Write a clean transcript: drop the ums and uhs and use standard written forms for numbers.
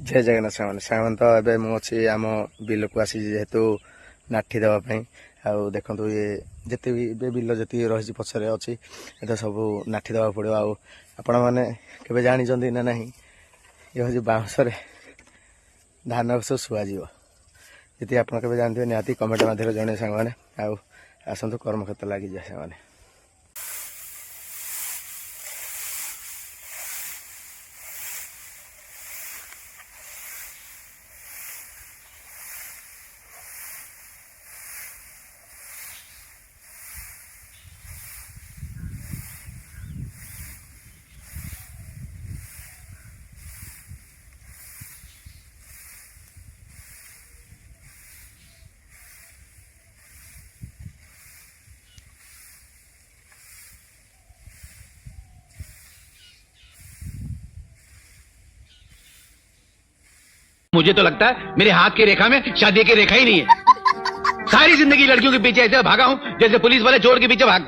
जय जगन्नाथ सामान तो एवं मुझे आम बिल को आसी जेहेतु नाठी देवाई आउ देखु ये जिते भी बिल जी रही पचर अच्छी ये सब नाठी देवा पड़ो आपण मैंने के जानी ना नहीं ये हूँ बाउंस धान सब शुआज जी आप जानते निहाती कमेंट मध्य जन सांग आसतु कर्मक्षेत्र लगी जाए से मुझे तो लगता है मेरे हाथ की रेखा में शादी की रेखा ही नहीं है। सारी जिंदगी लड़कियों के पीछे ऐसे भागा हूं जैसे पुलिस वाले चोर के पीछे भाग